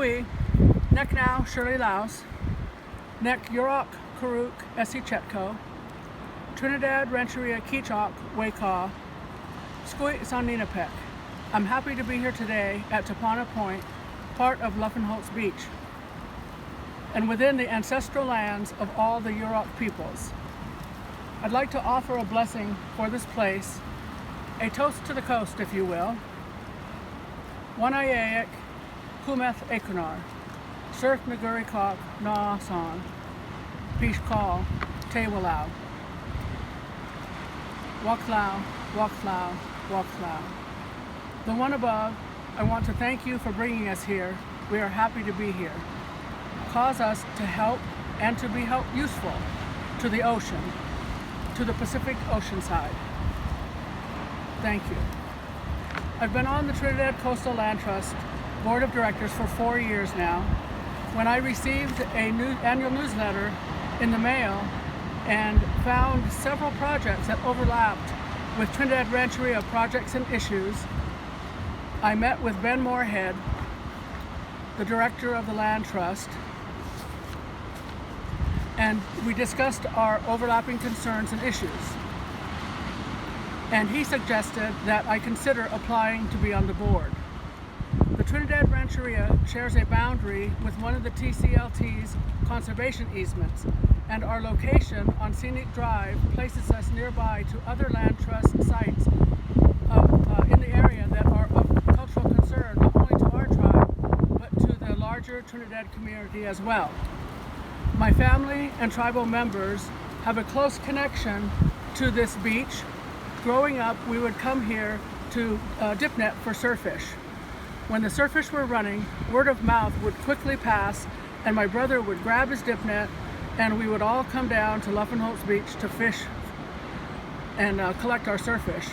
Kui, Nek Now, Shirley Laos, Nek Yurok, Karuk, Essie Chetko, Trinidad Rancheria Kichok, Waykaw, Skui Saninapek. I'm happy to be here today at Tapana Point, part of Luffenholtz Beach, and within the ancestral lands of all the Yurok peoples. I'd like to offer a blessing for this place, a toast to the coast, if you will. Wanayayak, Kumeth Ekunar, Surf Naguri Kok, Na San, Pish Call, Te Walau. Waklau, Waklau, Waklau. The one above, I want to thank you for bringing us here. We are happy to be here. Cause us to help and to be useful to the ocean, to the Pacific Ocean side. Thank you. I've been on the Trinidad Coastal Land Trust Board of Directors for 4 years now. When I received a new annual newsletter in the mail and found several projects that overlapped with Trinidad Rancheria projects and issues, I met with Ben Moorhead, the director of the Land Trust, and we discussed our overlapping concerns and issues. And he suggested that I consider applying to be on the board. The Trinidad Rancheria shares a boundary with one of the TCLT's conservation easements, and our location on Scenic Drive places us nearby to other land trust sites in the area that are of cultural concern not only to our tribe, but to the larger Trinidad community as well. My family and tribal members have a close connection to this beach. Growing up, we would come here to dip net for surfish. When the surfish were running, word of mouth would quickly pass, and my brother would grab his dip net, and we would all come down to Luffenholtz Beach to fish and collect our surfish.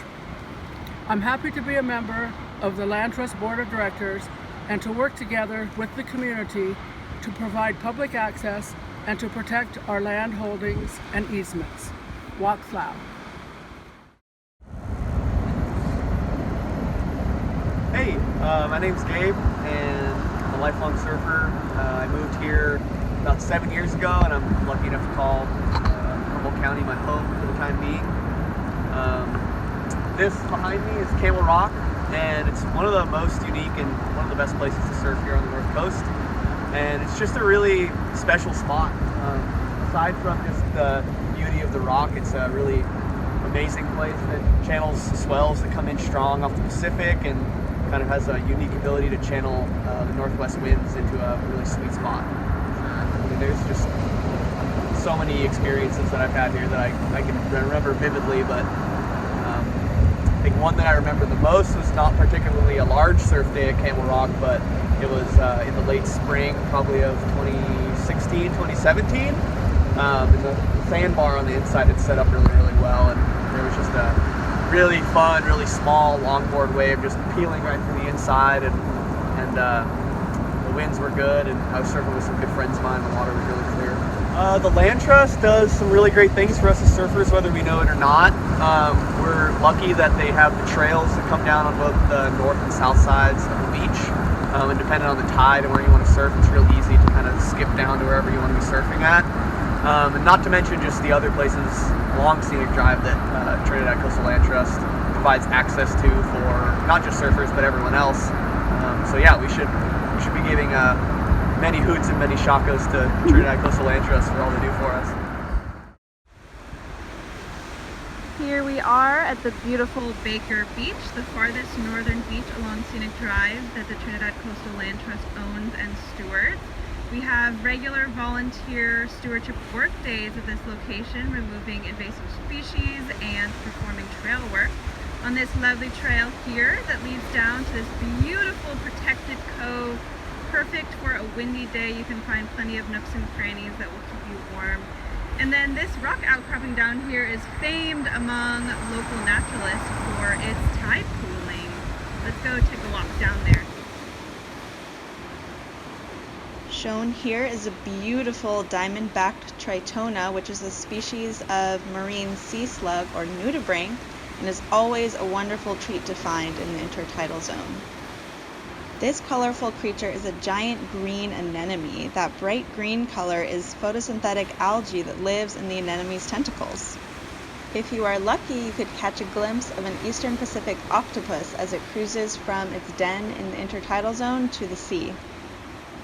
I'm happy to be a member of the Land Trust Board of Directors and to work together with the community to provide public access and to protect our land holdings and easements. Wak Flau. Hey, my name's Gabe, and I'm a lifelong surfer. I moved here about 7 years ago, and I'm lucky enough to call Humboldt County my home for the time being. This behind me is Camel Rock, and it's one of the most unique and one of the best places to surf here on the North Coast. And it's just a really special spot. Aside from just the beauty of the rock, it's a really amazing place that channels swells that come in strong off the Pacific and kind of has a unique ability to channel the northwest winds into a really sweet spot. I mean, there's just so many experiences that I've had here that I can remember vividly, but I think one that I remember the most was not particularly a large surf day at Camel Rock, but it was in the late spring, probably of 2016, 2017. And the sandbar on the inside had set up really, really well, and there was just a really fun, really small longboard wave just peeling right through the inside, and the winds were good, and I was surfing with some good friends of mine. The water was really clear. The Land Trust does some really great things for us as surfers, whether we know it or not. We're lucky that they have the trails that come down on both the north and south sides of the beach, and depending on the tide and where you want to surf, it's real easy to kind of skip down to wherever you want to be surfing at. And not to mention just the other places along Scenic Drive that Trinidad Coastal Land Trust provides access to for not just surfers but everyone else. So yeah, we should be giving many hoots and many shakas to Trinidad Coastal Land Trust for all they do for us. Here we are at the beautiful Baker Beach, the farthest northern beach along Scenic Drive that the Trinidad Coastal Land Trust owns and stewards. We have regular volunteer stewardship work days at this location, removing invasive species and performing trail work on this lovely trail here that leads down to this beautiful protected cove, perfect for a windy day. You can find plenty of nooks and crannies that will keep you warm. And then this rock outcropping down here is famed among local naturalists for its tide pooling. Let's go take a walk down there. Shown here is a beautiful diamond-backed tritona, which is a species of marine sea slug or nudibranch, and is always a wonderful treat to find in the intertidal zone. This colorful creature is a giant green anemone. That bright green color is photosynthetic algae that lives in the anemone's tentacles. If you are lucky, you could catch a glimpse of an eastern Pacific octopus as it cruises from its den in the intertidal zone to the sea.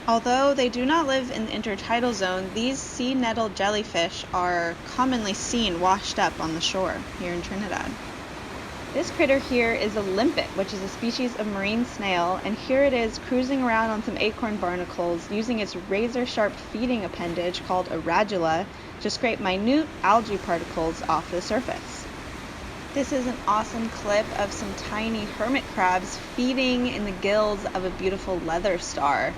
Although they do not live in the intertidal zone, these sea nettle jellyfish are commonly seen washed up on the shore here in Trinidad. This critter here is a limpet, which is a species of marine snail, and here it is cruising around on some acorn barnacles using its razor-sharp feeding appendage called a radula to scrape minute algae particles off the surface. This is an awesome clip of some tiny hermit crabs feeding in the gills of a beautiful leather star.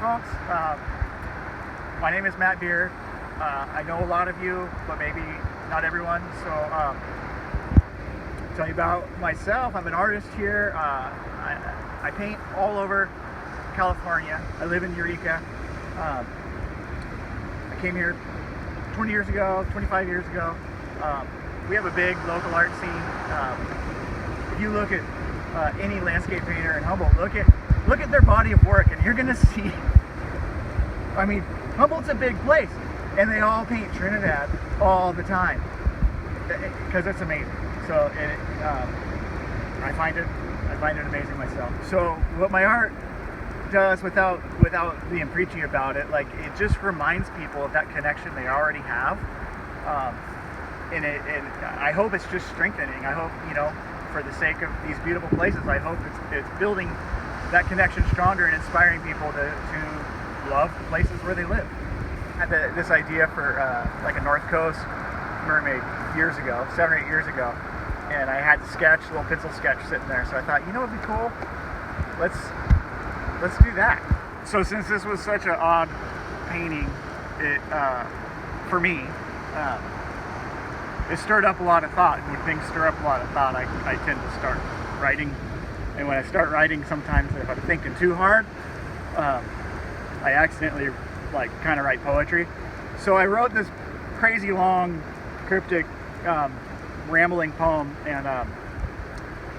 folks. My name is Matt Beard. I know a lot of you, but maybe not everyone. So, tell you about myself. I'm an artist here. I paint all over California. I live in Eureka. I came here 20 years ago, 25 years ago. We have a big local art scene. If you look at any landscape painter in Humboldt, look at their body of work, and you're gonna see. I mean, Humboldt's a big place, and they all paint Trinidad all the time because it's amazing. So I find it amazing myself. So what my art does, without being preachy about it, like, it just reminds people of that connection they already have, and I hope it's just strengthening. I hope, for the sake of these beautiful places, I hope it's building that connection stronger and inspiring people to love the places where they live. I had this idea for like a North Coast mermaid years ago, 7 or 8 years ago, and I had a little pencil sketch sitting there. So I thought, it'd be cool. Let's do that. So since this was such an odd painting, for me, it stirred up a lot of thought. And when things stir up a lot of thought, I tend to start writing. And when I start writing, sometimes if I'm thinking too hard, I accidentally kind of write poetry. So I wrote this crazy long, cryptic, rambling poem, and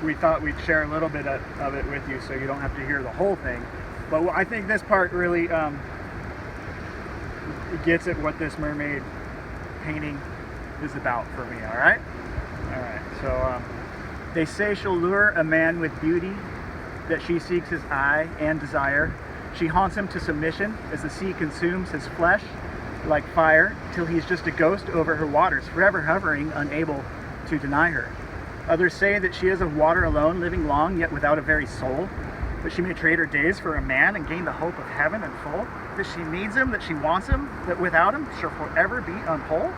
we thought we'd share a little bit of it with you, so you don't have to hear the whole thing. But I think this part really gets at what this mermaid painting is about for me. All right. So they say she'll lure a man with beauty, that she seeks his eye and desire. She haunts him to submission as the sea consumes his flesh like fire, till he's just a ghost over her waters, forever hovering, unable to deny her. Others say that she is of water alone, living long, yet without a very soul, that she may trade her days for a man and gain the hope of heaven in full, that she needs him, that she wants him, that without him she'll forever be unwhole.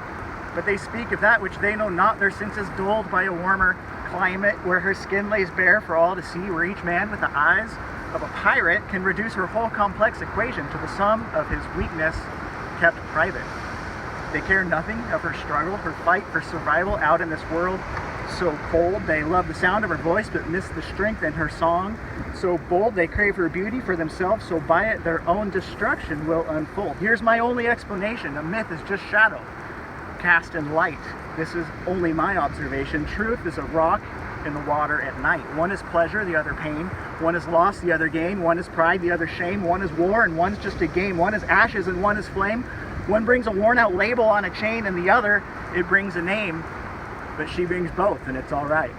But they speak of that which they know not, their senses dulled by a warmer climate, where her skin lays bare for all to see, where each man with the eyes of a pirate can reduce her whole complex equation to the sum of his weakness kept private. They care nothing of her struggle, her fight for survival out in this world so cold. They love the sound of her voice but miss the strength in her song. So bold, they crave her beauty for themselves, so by it their own destruction will unfold. Here's my only explanation: a myth is just shadow cast in light. This is only my observation. Truth is a rock in the water at night. One is pleasure, the other pain. One is loss, the other gain. One is pride, the other shame. One is war, and one's just a game. One is ashes, and one is flame. One brings a worn out label on a chain, and the other, it brings a name. But she brings both, and it's all right.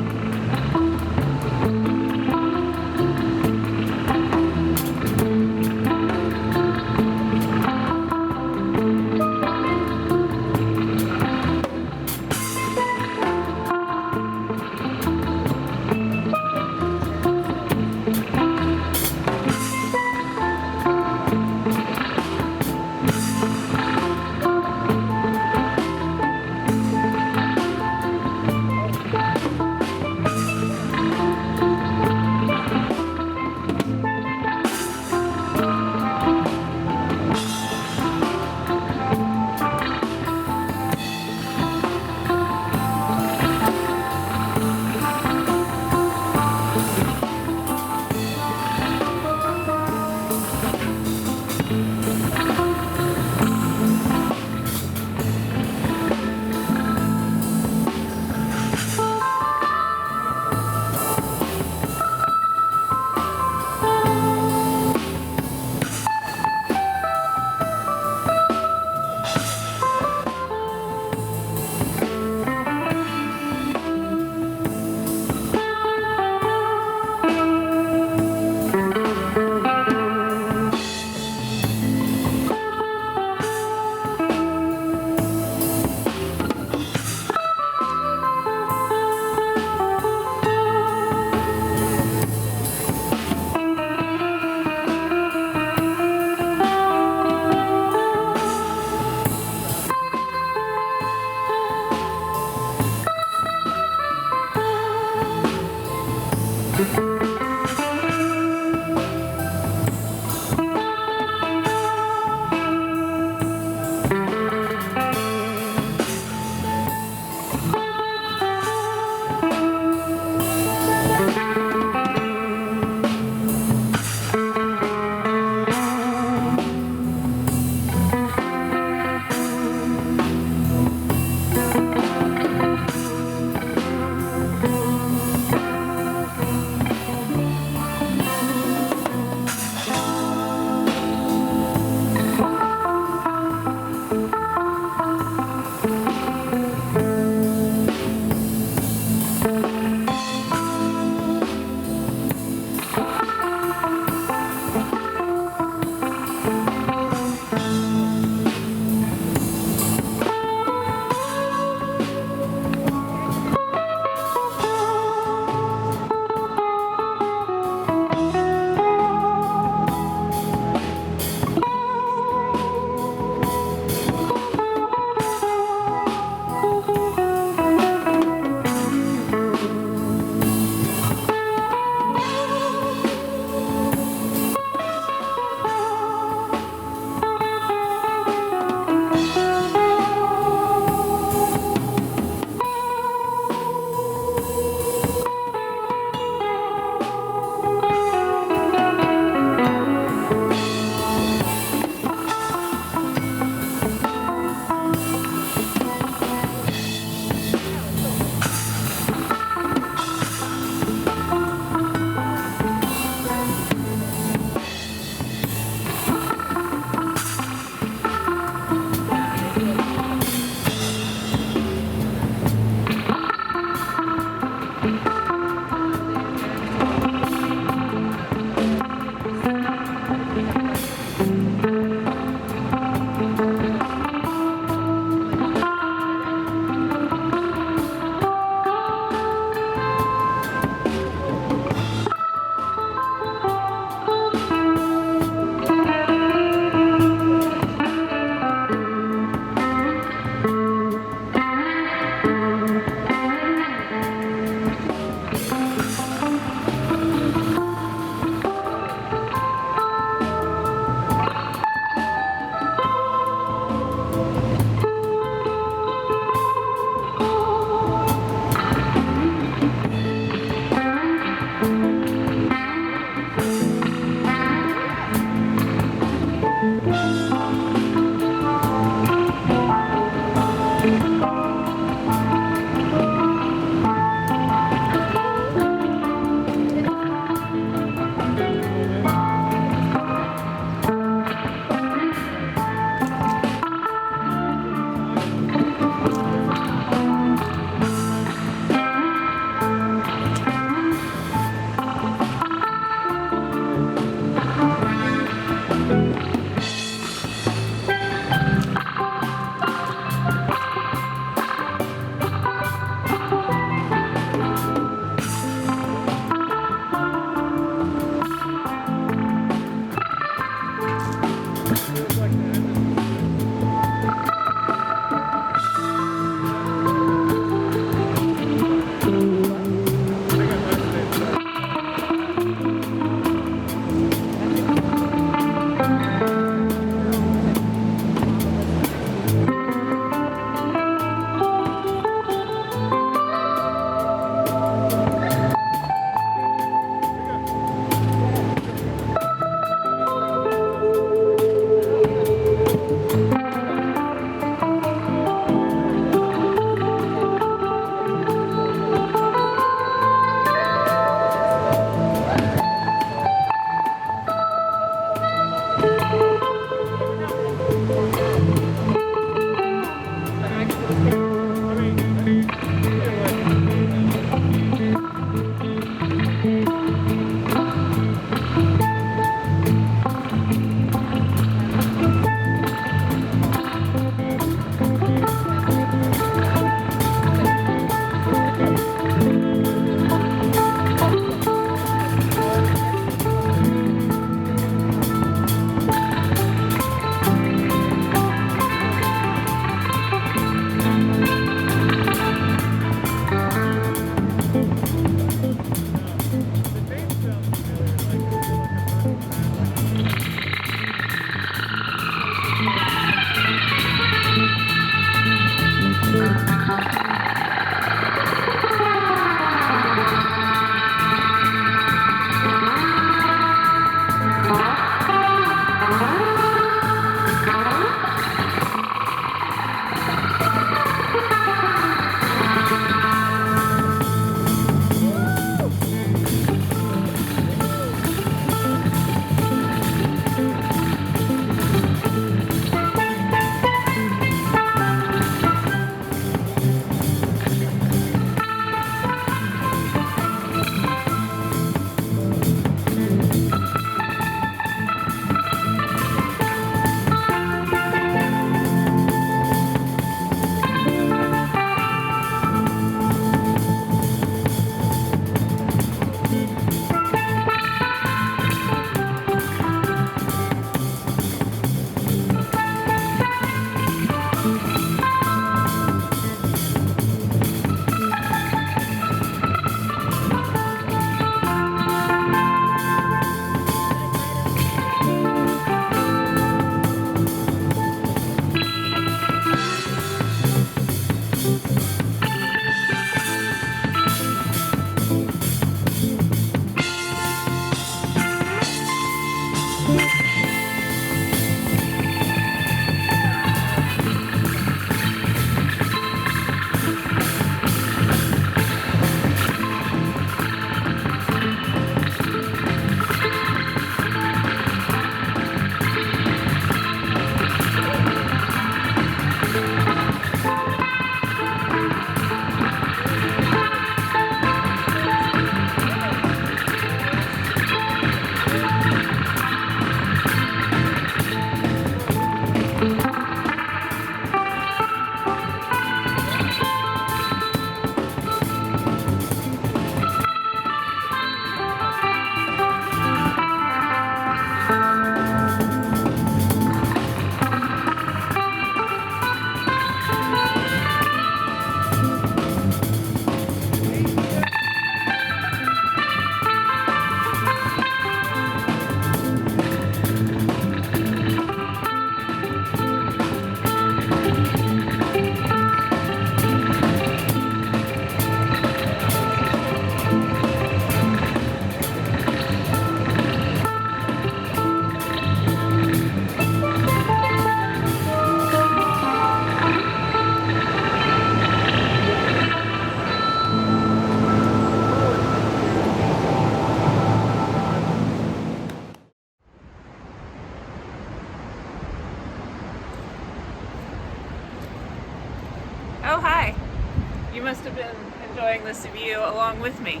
generous of you along with me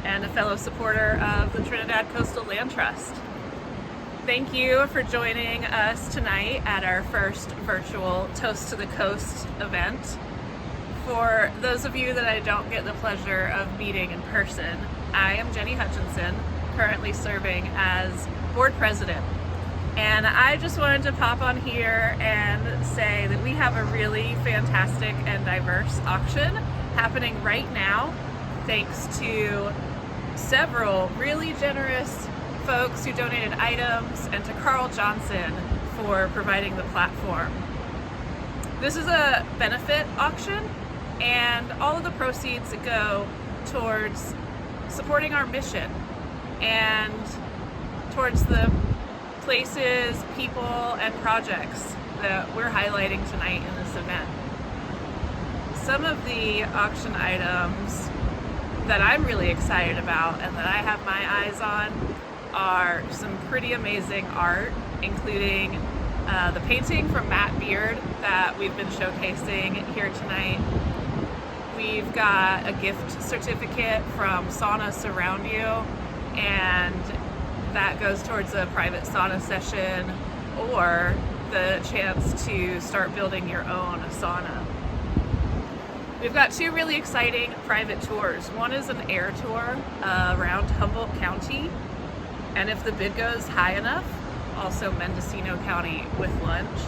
and a fellow supporter of the Trinidad Coastal Land Trust. Thank you for joining us tonight at our first virtual Toast to the Coast event. For those of you that I don't get the pleasure of meeting in person, I am Jenny Hutchinson, currently serving as board president. And I just wanted to pop on here and say that we have a really fantastic and diverse auction happening right now, thanks to several really generous folks who donated items, and to Carl Johnson for providing the platform. This is a benefit auction, and all of the proceeds go towards supporting our mission and towards the places, people, and projects that we're highlighting tonight in this event. Some of the auction items that I'm really excited about and that I have my eyes on are some pretty amazing art, including the painting from Matt Beard that we've been showcasing here tonight. We've got a gift certificate from Sauna Surround You, and that goes towards a private sauna session or the chance to start building your own sauna. We've got two really exciting private tours. One is an air tour around Humboldt County, and if the bid goes high enough, also Mendocino County with lunch.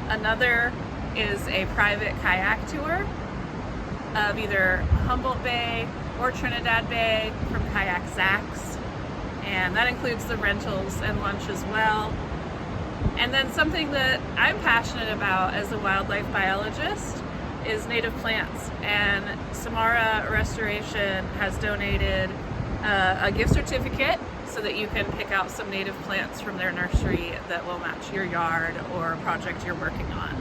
Another is a private kayak tour of either Humboldt Bay or Trinidad Bay from Kayak Zach's, and that includes the rentals and lunch as well. And then something that I'm passionate about as a wildlife biologist is native plants, and Samara Restoration has donated a gift certificate so that you can pick out some native plants from their nursery that will match your yard or a project you're working on.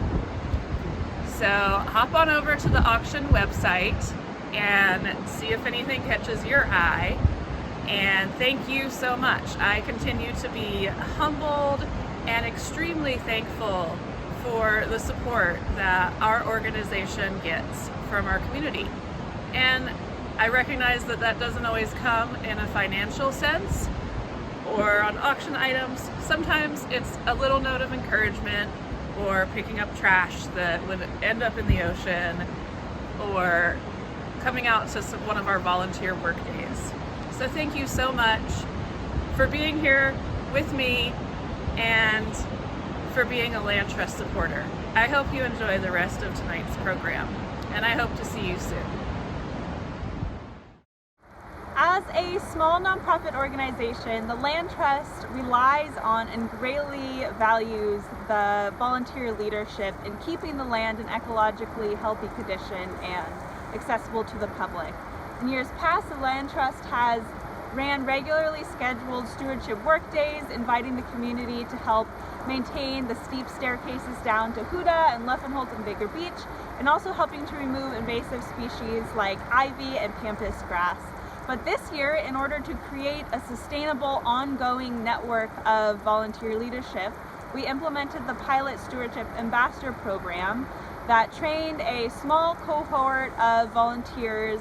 So hop on over to the auction website and see if anything catches your eye. And thank you so much. I continue to be humbled and extremely thankful for the support that our organization gets from our community. And I recognize that that doesn't always come in a financial sense or on auction items. Sometimes it's a little note of encouragement, or picking up trash that would end up in the ocean, or coming out to one of our volunteer work days. So thank you so much for being here with me and for being a Land Trust supporter. I hope you enjoy the rest of tonight's program, and I hope to see you soon. As a small nonprofit organization, the Land Trust relies on and greatly values the volunteer leadership in keeping the land in ecologically healthy condition and accessible to the public. In years past, the Land Trust has ran regularly scheduled stewardship work days, inviting the community to help maintain the steep staircases down to Huda and Luffenholt and Baker Beach, and also helping to remove invasive species like ivy and pampas grass. But this year, in order to create a sustainable, ongoing network of volunteer leadership, we implemented the Pilot Stewardship Ambassador Program that trained a small cohort of volunteers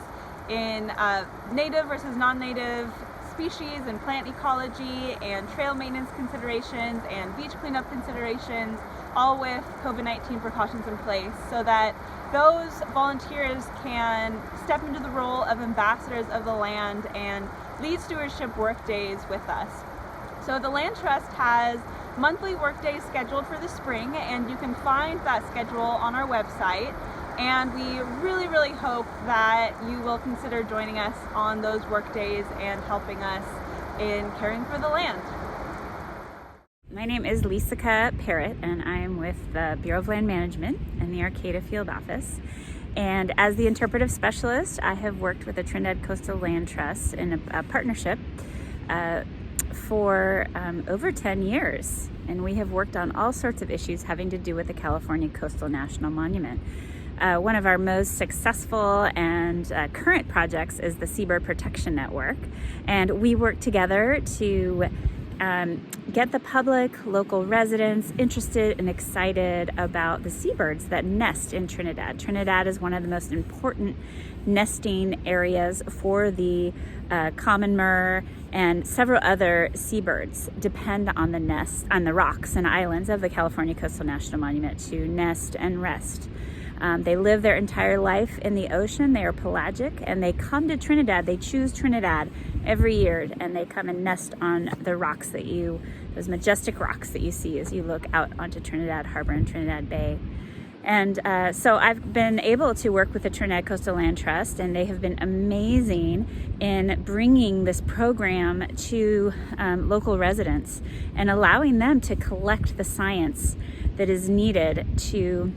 in native versus non-native species and plant ecology and trail maintenance considerations and beach cleanup considerations, all with COVID-19 precautions in place, so that those volunteers can step into the role of ambassadors of the land and lead stewardship work days with us. So the Land Trust has monthly work days scheduled for the spring, and you can find that schedule on our website. And we really, really hope that you will consider joining us on those work days and helping us in caring for the land. My name is Lisa Parrott, and I'm with the Bureau of Land Management in the Arcata Field Office. And as the interpretive specialist, I have worked with the Trinidad Coastal Land Trust in a partnership for over 10 years. And we have worked on all sorts of issues having to do with the California Coastal National Monument. One of our most successful and current projects is the Seabird Protection Network. And we work together to get the public, local residents interested and excited about the seabirds that nest in Trinidad. Trinidad is one of the most important nesting areas for the common murre and several other seabirds depend on the rocks and islands of the California Coastal National Monument to nest and rest. They live their entire life in the ocean. They are pelagic, and they come to Trinidad. They choose Trinidad every year, and they come and nest on the rocks those majestic rocks that you see as you look out onto Trinidad Harbor and Trinidad Bay. And so I've been able to work with the Trinidad Coastal Land Trust, and they have been amazing in bringing this program to local residents and allowing them to collect the science that is needed to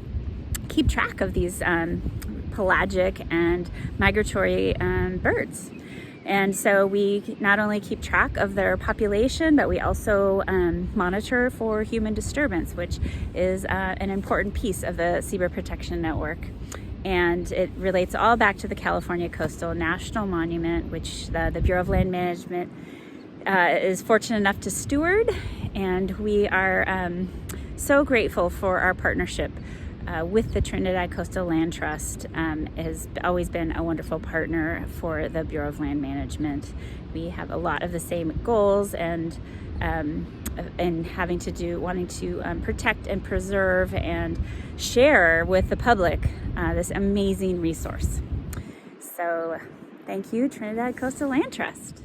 keep track of these pelagic and migratory birds. And so we not only keep track of their population, but we also monitor for human disturbance, which is an important piece of the Seabird Protection Network. And it relates all back to the California Coastal National Monument, which the Bureau of Land Management is fortunate enough to steward. And we are so grateful for our partnership with the Trinidad Coastal Land Trust. Has always been a wonderful partner for the Bureau of Land Management. We have a lot of the same goals and wanting to protect and preserve and share with the public this amazing resource. So thank you, Trinidad Coastal Land Trust.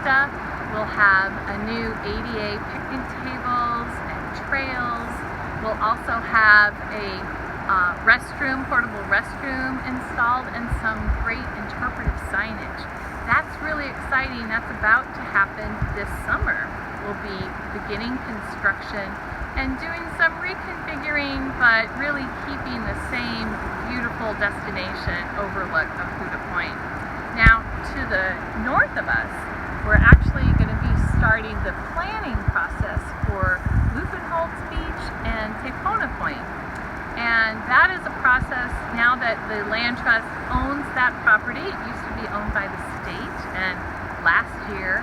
vista. We'll have a new ADA picnic tables and trails. We'll also have a portable restroom installed, and some great interpretive signage. That's really exciting. That's about to happen this summer. We'll be beginning construction and doing some reconfiguring, but really keeping the same beautiful destination overlook of Huda Point. Now, to the north of us, we're actually going to be starting the planning process for Lupenholtz Beach and Tepona Point. And that is a process now that the land trust owns that property. It used to be owned by the state, and last year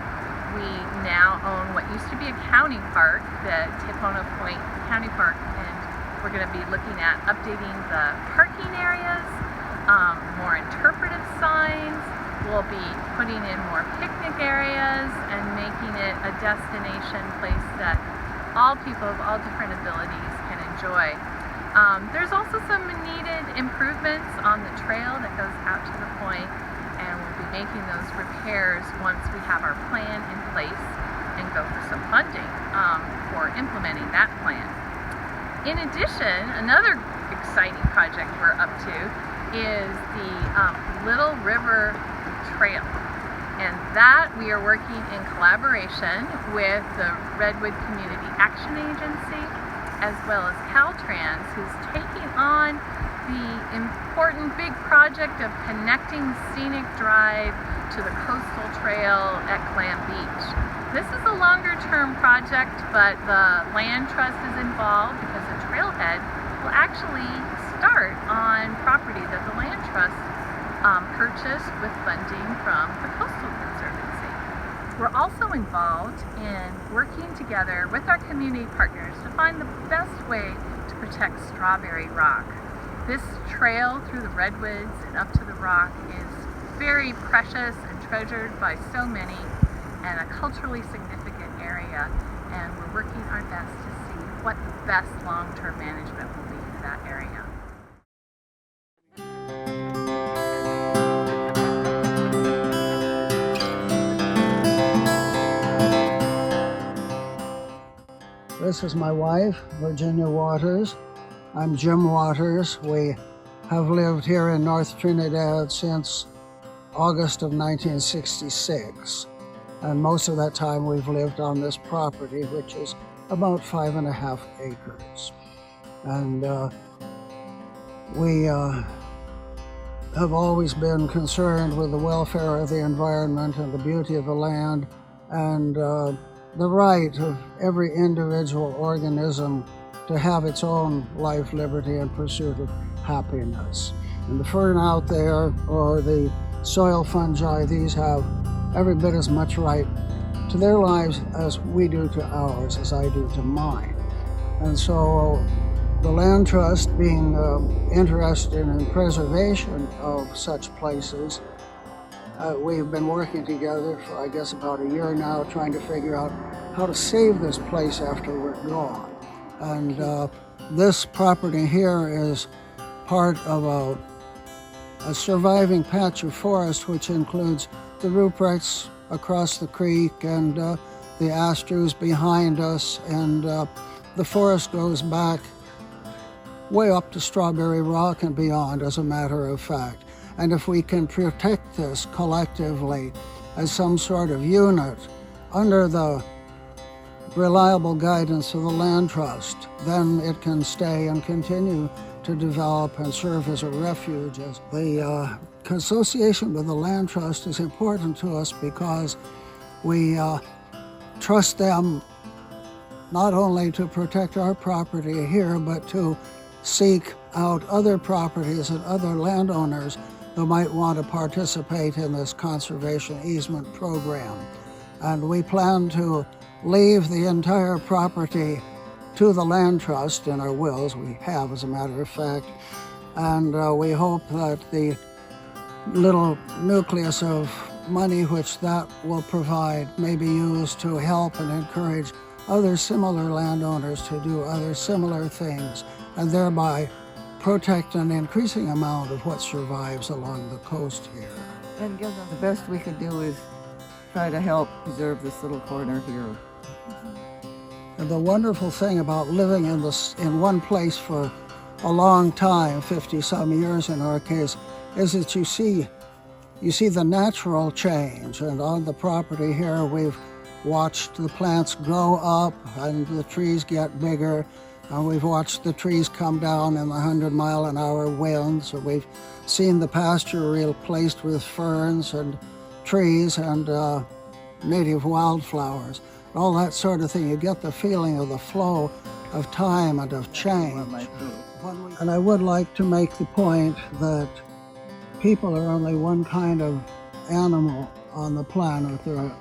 we now own what used to be a county park, the Tepona Point County Park, and we're going to be looking at updating the parking areas, more interpretive signs. We'll be putting in more picnic areas and making it a destination place that all people of all different abilities can enjoy. There's also some needed improvements on the trail that goes out to the point, and we'll be making those repairs once we have our plan in place and go for some funding for implementing that plan. In addition, another exciting project we're up to is the Little River Trail, and that we are working in collaboration with the Redwood Community Action Agency as well as Caltrans, who's taking on the important big project of connecting Scenic Drive to the coastal trail at Clam Beach. This is a longer term project, but the land trust is involved because the trailhead will actually start on property that the land trust purchased with funding from the Coastal Conservancy. We're also involved in working together with our community partners to find the best way to protect Strawberry Rock. This trail through the redwoods and up to the rock is very precious and treasured by so many, and a culturally significant area, and we're working our best to see what the best long-term management will be for that area. This is my wife, Virginia Waters. I'm Jim Waters. We have lived here in North Trinidad since August of 1966. And most of that time we've lived on this property, which is about 5.5 acres. And we have always been concerned with the welfare of the environment and the beauty of the land, and the right of every individual organism to have its own life, liberty, and pursuit of happiness. And the fern out there, or the soil fungi, these have every bit as much right to their lives as we do to ours, as I do to mine. And so the Land Trust, being interested in preservation of such places, we've been working together for, I guess, about a year now, trying to figure out how to save this place after we're gone. And this property here is part of a surviving patch of forest, which includes the Ruprechts across the creek and the Astrues behind us, and the forest goes back way up to Strawberry Rock and beyond, as a matter of fact. And if we can protect this collectively as some sort of unit under the reliable guidance of the Land Trust, then it can stay and continue to develop and serve as a refuge. As the association with the Land Trust is important to us because we trust them not only to protect our property here, but to seek out other properties and other landowners who might want to participate in this conservation easement program. And we plan to leave the entire property to the Land Trust in our wills. We have, as a matter of fact. And we hope that the little nucleus of money which that will provide may be used to help and encourage other similar landowners to do other similar things, and thereby protect an increasing amount of what survives along the coast here. And the best we could do is try to help preserve this little corner here. And the wonderful thing about living in one place for a long time, 50-some years in our case, is that you see the natural change. And on the property here, we've watched the plants grow up and the trees get bigger. And we've watched the trees come down in the 100-mile-an-hour winds. And we've seen the pasture replaced with ferns and trees and native wildflowers. All that sort of thing. You get the feeling of the flow of time and of change. And I would like to make the point that people are only one kind of animal on the planet. There are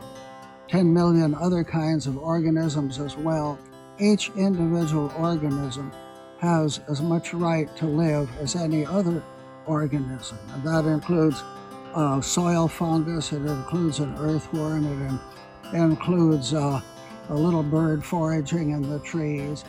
10 million other kinds of organisms as well. Each individual organism has as much right to live as any other organism. And that includes soil fungus, it includes an earthworm, it includes a little bird foraging in the trees.